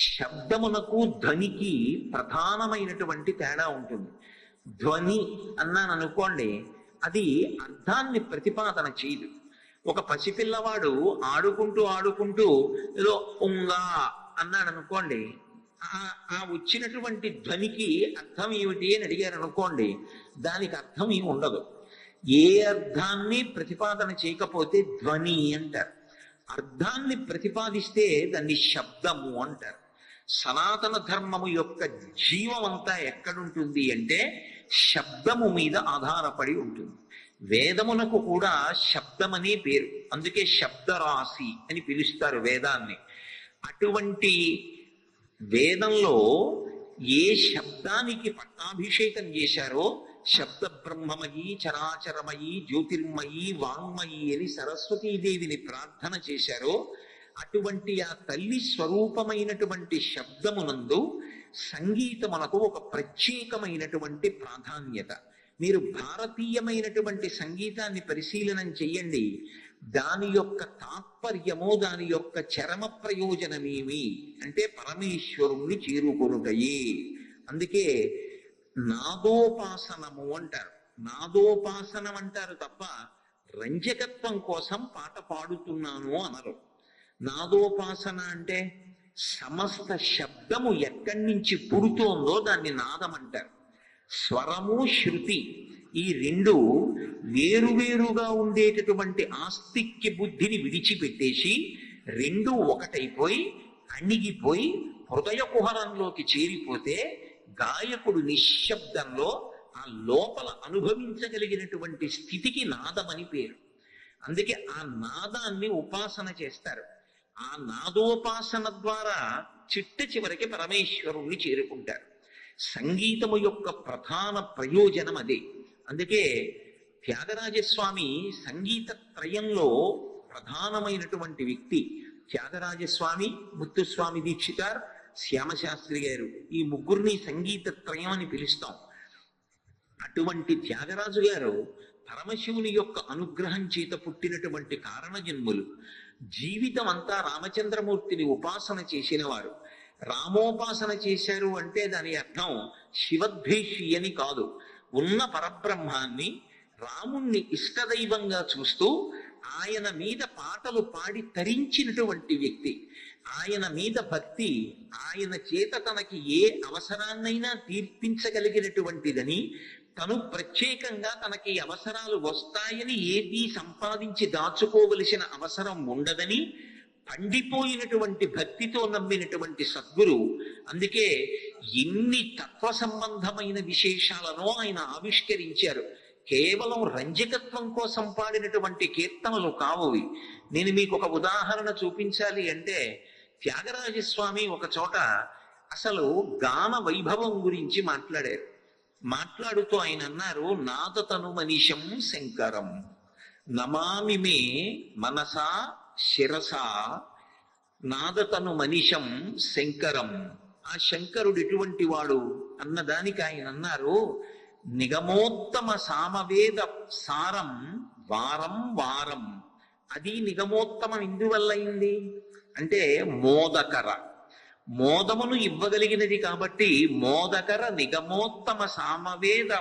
శబ్దమునకు ధ్వనికి ప్రధానమైనటువంటి తేడా ఉంటుంది. ధ్వని అన్నాను అనుకోండి, అది అర్థాన్ని ప్రతిపాదన చేయదు. ఒక పసిపిల్లవాడు ఆడుకుంటూ ఆడుకుంటూ ఏదో ఉంగా అన్నాడు అనుకోండి, ఆ వచ్చినటువంటి ధ్వనికి అర్థం ఏమిటి అని అడిగారు అనుకోండి, దానికి అర్థం ఏమి ఉండదు. ఏ అర్థాన్ని ప్రతిపాదన చేయకపోతే ధ్వని అంటారు. అర్థాన్ని ప్రతిపాదిస్తే దాన్ని శబ్దము అంటారు. సనాతన ధర్మము యొక్క జీవం అంతా ఎక్కడుంటుంది అంటే శబ్దము మీద ఆధారపడి ఉంటుంది. వేదమునకు కూడా శబ్దమనే పేరు, అందుకే శబ్దరాశి అని పిలుస్తారు వేదాన్ని. అటువంటి వేదంలో ఏ శబ్దానికి పట్టాభిషేకం చేశారో, శబ్ద బ్రహ్మమయి చరాచరమయి జ్యోతిర్మయి వాంగ్మయి అని సరస్వతీదేవిని ప్రార్థన చేశారో, అటువంటి ఆ తల్లి స్వరూపమైనటువంటి శబ్దమునందు సంగీతమునకు ఒక ప్రత్యేకమైనటువంటి ప్రాధాన్యత. మీరు భారతీయమైనటువంటి సంగీతాన్ని పరిశీలనం చెయ్యండి, దాని యొక్క తాత్పర్యము, దాని యొక్క చరమ ప్రయోజనమేమి అంటే పరమేశ్వరుణ్ణి చేరుకొనుటయే. అందుకే నాదోపాసనము అంటారు. నాదోపాసనం అంటారు తప్ప రంజకత్వం కోసం పాట పాడుతున్నాను అనరు. నాదోపాసన అంటే సమస్త శబ్దము ఎక్కడి నుంచి పుడుతోందో దాన్ని నాదం అంటారు. స్వరము శృతి ఈ రెండు వేరువేరుగా ఉండేటటువంటి ఆస్తిక్య బుద్ధిని విడిచిపెట్టేసి రెండు ఒకటైపోయి అణిగిపోయి హృదయ కుహరంలోకి చేరిపోతే గాయకుడు నిశ్శబ్దంలో ఆ లోపల అనుభవించగలిగినటువంటి స్థితికి నాదమని పేరు. అందుకే ఆ నాదాన్ని ఉపాసన చేస్తారు. ఆ నాదోపాసన ద్వారా చిట్ట చివరికి పరమేశ్వరుణ్ణి చేరుకుంటారు. సంగీతము యొక్క ప్రధాన ప్రయోజనం అదే. అందుకే త్యాగరాజస్వామి సంగీత త్రయంలో ప్రధానమైనటువంటి వ్యక్తి. త్యాగరాజస్వామి, ముత్తుస్వామి దీక్షితార్, శ్యామశాస్త్రి గారు, ఈ ముగ్గురిని సంగీత త్రయం అని పిలుస్తాం. అటువంటి త్యాగరాజు గారు పరమశివుని యొక్క అనుగ్రహం చేత పుట్టినటువంటి కారణజన్ములు. జీవితం అంతా రామచంద్రమూర్తిని ఉపాసన చేసిన వారు. రామోపాసన చేశారు అంటే దాని అర్థం శివద్వేషి అని కాదు. ఉన్న పరబ్రహ్మాన్ని, రాముణ్ణి ఇష్టదైవంగా చూస్తూ ఆయన మీద పాటలు పాడి తరించినటువంటి వ్యక్తి. ఆయన మీద భక్తి, ఆయన చేత తనకి ఏ అవసరాన్నైనా తీర్పించగలిగినటువంటిదని, తను ప్రత్యేకంగా తనకి అవసరాలు వస్తాయని ఏదీ సంపాదించి దాచుకోవలసిన అవసరం ఉండదని పండిపోయినటువంటి భక్తితో నమ్మినటువంటి సద్గురు. అందుకే ఎన్ని తత్వ సంబంధమైన విశేషాలను ఆయన ఆవిష్కరించారు. కేవలం రంజకత్వం కోసం పాడినటువంటి కీర్తనలు కావువి. నేను మీకు ఒక ఉదాహరణ చూపించాలి అంటే, త్యాగరాజస్వామి ఒక చోట అసలు గాన వైభవం గురించి మాట్లాడారు. మాట్లాడుతూ ఆయన అన్నారు, నాదతను మనీషం శంకరం నమామి మే మనసా శిరసా నాదతను మనీషం శంకరం. ఆ శంకరుడు ఎటువంటి వాడు అన్నదానికి ఆయన అన్నారు, నిగమోత్తమ సామవేద సారం వారం వారం. అది నిగమోత్తమం ఎందువల్ల అయింది అంటే మోదకర, మోదమును ఇవ్వగలిగినది కాబట్టి మోదకర నిగమోత్తమ సామవేద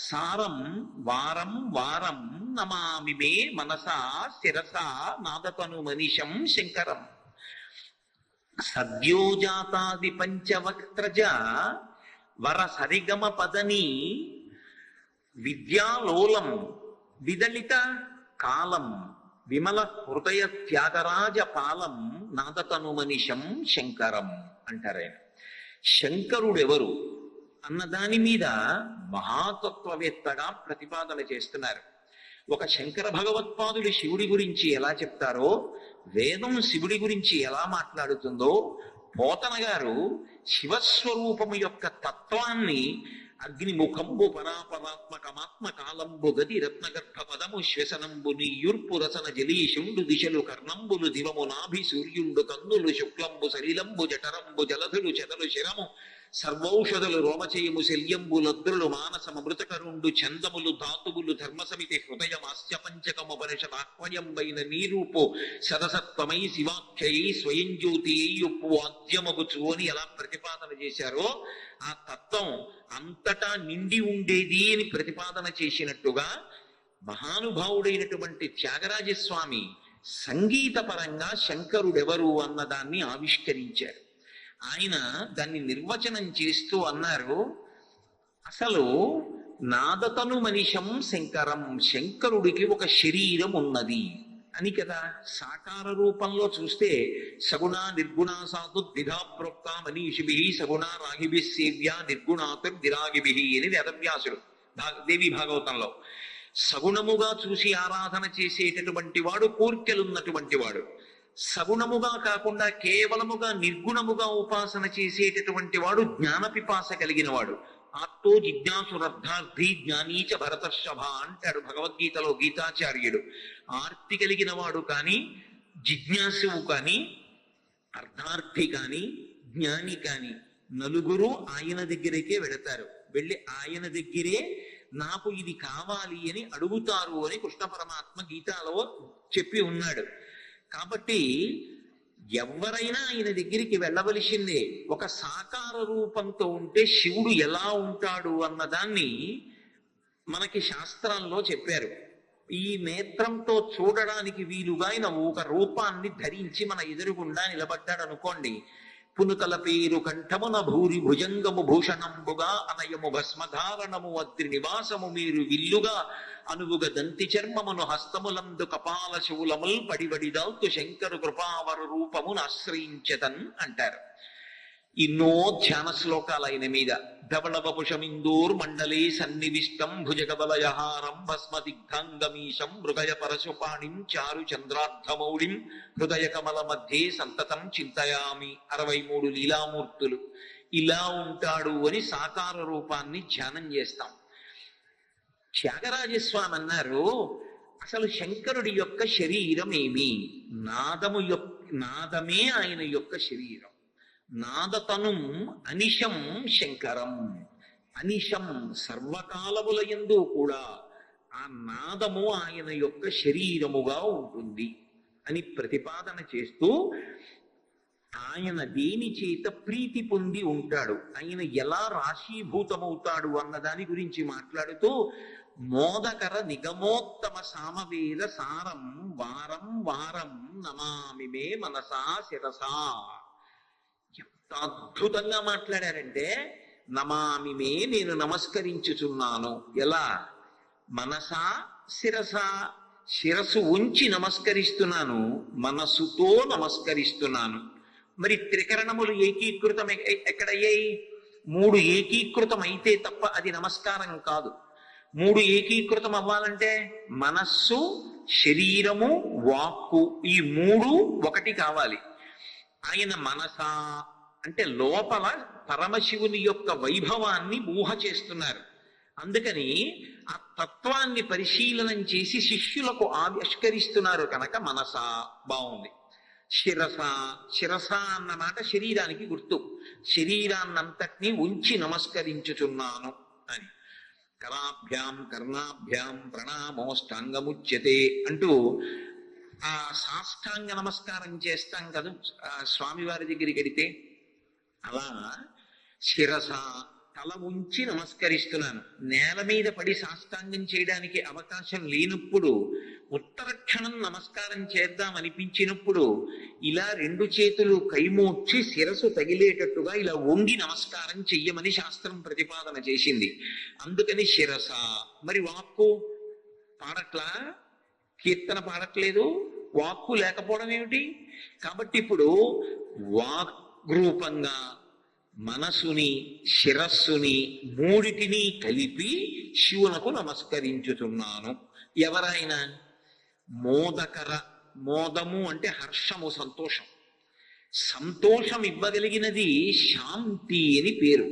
సారం వారం వారం నమామి మే మనసా శిరసా నాదతను మనీషం శంకరం. సద్యోజాతాది పంచవక్త్రజ వర సరిగమ పదని విద్యాలోలం విదళిత కాలం విమల హృదయ త్యాగరాజ పాలం నాదతను మనీషం శంకరం అంటారే. శంకరుడెవరు అన్న దాని మీద మహాతత్వవేత్తగా ప్రతిపాదన చేస్తున్నారు. ఒక శంకర భగవత్పాదుడు శివుడి గురించి ఎలా చెప్తారో, వేదం శివుడి గురించి ఎలా మాట్లాడుతుందో, పోతన గారు శివస్వరూపము యొక్క తత్వాన్ని అగ్నిముఖంబు పరాపరాత్మకమాత్మ కాలంబు గది రత్నగర్భ పదము శ్వసనంబు నీయుర్పు రసన జలీషుండు దిశలు కర్ణంబులు దివము నాభి సూర్యుండు కన్నులు శుక్లంబు సలిలంబు జఠరంబు జలధులు చెదలు శిరము సర్వౌషధులు రోమచయము శల్యంబు లద్రులు మానసమృతకరుండు చందములు ధాతువులు ధర్మసమితి హృదయమాస్య పంచకముపనిషదాహ్వయంబైన నీరూపో సదసత్వమై శివాఖ్యై స్వయం జ్యోతి అయ్యొప్పు ఆద్యమగుచు అని ఎలా ప్రతిపాదన చేశారో ఆ తత్వం అంతటా నిండి ఉండేది అని ప్రతిపాదన చేసినట్టుగా మహానుభావుడైనటువంటి త్యాగరాజస్వామి సంగీతపరంగా శంకరుడెవరు అన్నదాన్ని ఆవిష్కరించారు. ఆయన దాన్ని నిర్వచనం చేస్తూ అన్నారు, అసలు నాదతను మనిషం శంకరం, శంకరుడికి ఒక శరీరం ఉన్నది అని కదా. సాకార రూపంలో చూస్తే సగుణ నిర్గుణ సాధు ద్విధా ప్రోక్త మనీషిభి సగుణ రాగిభి సేవ్య నిర్గుణాతుర్విరాగిభి అని వేదవ్యాసుడు దేవి భాగవతంలో. సగుణముగా చూసి ఆరాధన చేసేటటువంటి వాడు కోర్కెలున్నటువంటి వాడు, సగుణముగా కాకుండా కేవలముగా నిర్గుణముగా ఉపాసన చేసేటటువంటి వాడు జ్ఞాన పిపాస కలిగిన వాడు. ఆత్తో జిజ్ఞాసురర్థార్థి జ్ఞానీచ భరతర్షభ అంటాడు భగవద్గీతలో గీతాచార్యుడు. ఆర్తి కలిగిన వాడు కానీ, జిజ్ఞాసువు కానీ, అర్థార్థి కానీ, జ్ఞాని కానీ నలుగురు ఆయన దగ్గరికే వెడతారు. వెళ్ళి ఆయన దగ్గరే నాకు ఇది కావాలి అని అడుగుతారు అని కృష్ణ పరమాత్మ గీతాలో చెప్పి ఉన్నాడు. కాబట్టి ఎవరైనా ఆయన దగ్గరికి వెళ్ళవలసిందే. ఒక సాకార రూపంతో ఉంటే శివుడు ఎలా ఉంటాడు అన్నదాన్ని మనకి శాస్త్రాల్లో చెప్పారు. ఈ నేత్రంతో చూడడానికి వీలుగా ఆయన ఒక రూపాన్ని ధరించి మన ఎదురుగుండా నిలబడ్డాడు అనుకోండి. పునుకల పేరు కంఠమున భూరి భుజంగము భూషణంబుగా అనయము భస్మధారణము అద్రి నివాసము మీరు విల్లుగా అనువుగ దంతి చర్మమును హస్తములందు కపాల శూలముల్ పడివడిదాల్తు శంకరు కృపావరు రూపమును ఆశ్రయించతన్ అంటారు. ఎన్నో ధ్యాన శ్లోకాలు ఆయన మీద. ధవళ వపుషమిందూర్ మండలే సన్నివిష్టం భుజగబలయహారం భస్మదిగ్ధాంగమీశం మృగయ పరశుపాణిం చారు చంద్రార్ధమౌళిం హృదయ కమల మధ్యే సంతతం చింతయామి. 63 లీలామూర్తులు ఇలా ఉంటాడు అని సాకార రూపాన్ని ధ్యానం చేస్తాం. త్యాగరాజస్వామి అన్నారు, అసలు శంకరుడి యొక్క శరీరం ఏమి? నాదమే ఆయన యొక్క శరీరం. నాదతనుం అనిశం శంకరం. అనిశం సర్వకాలములయందు కూడా ఆ నాదము ఆయన యొక్క శరీరముగా ఉంటుంది అని ప్రతిపాదన చేస్తూ, ఆయన దేని చేత ప్రీతి పొంది ఉంటాడు, ఆయన ఎలా రాశీభూతమవుతాడు అన్న దాని గురించి మాట్లాడుతూ, మోదకర నిగమోత్తమ సామవేద సారం వారం వారం నమామి మే మనసా శిరసా. ఎంత అద్భుతంగా మాట్లాడారంటే, నమామి మే నేను నమస్కరించుచున్నాను. ఎలా? మనసా శిరస, శిరస్సు ఉంచి నమస్కరిస్తున్నాను, మనసుతో నమస్కరిస్తున్నాను. మరి త్రికరణములు ఏకీకృతం ఎక్కడయ్యాయి? 3 ఏకీకృతం అయితే తప్ప అది నమస్కారం కాదు. 3 ఏకీకృతం అవ్వాలంటే మనస్సు, శరీరము, వాక్కు ఈ 3 ఒకటి కావాలి. ఆయన మనసా అంటే లోపల పరమశివుని యొక్క వైభవాన్ని ఊహ చేస్తున్నారు. అందుకని ఆ తత్వాన్ని పరిశీలనం చేసి శిష్యులకు ఆవిష్కరిస్తున్నారు కనుక మనసా బాగుంది. శిరస, శిరస అన్న మాట శరీరానికి గుర్తు. శరీరాన్నంతటినీ ఉంచి నమస్కరించుచున్నాను అని. కరాభ్యాం కర్ణాభ్యాం ప్రణామోష్టాంగముచ్యతే అంటూ ఆ సాష్టాంగ నమస్కారం చేస్తాం కదా స్వామివారి దగ్గరికి వెడితే, అలా శిరస తల ఉంచి నమస్కరిస్తున్నాను. నేల మీద పడి సాష్టాంగం చేయడానికి అవకాశం లేనప్పుడు, ఉత్తరక్షణం నమస్కారం చేద్దాం అనిపించినప్పుడు ఇలా 2 చేతులు కైమోడ్చి శిరసు తగిలేటట్టుగా ఇలా వంగి నమస్కారం చెయ్యమని శాస్త్రం ప్రతిపాదన చేసింది. అందుకని శిరస. మరి వాక్కు పాడట్లా, కీర్తన పాడట్లేదు, వాక్కు లేకపోవడం ఏమిటి? కాబట్టి ఇప్పుడు వాక్ రూపంగా మనసుని, శిరస్సుని 3టిని కలిపి శివునకు నమస్కరించుతున్నాను. ఎవరైనా మోదకర, మోదము అంటే హర్షము, సంతోషం. సంతోషం ఇవ్వగలిగినది శాంతి అని పేరు.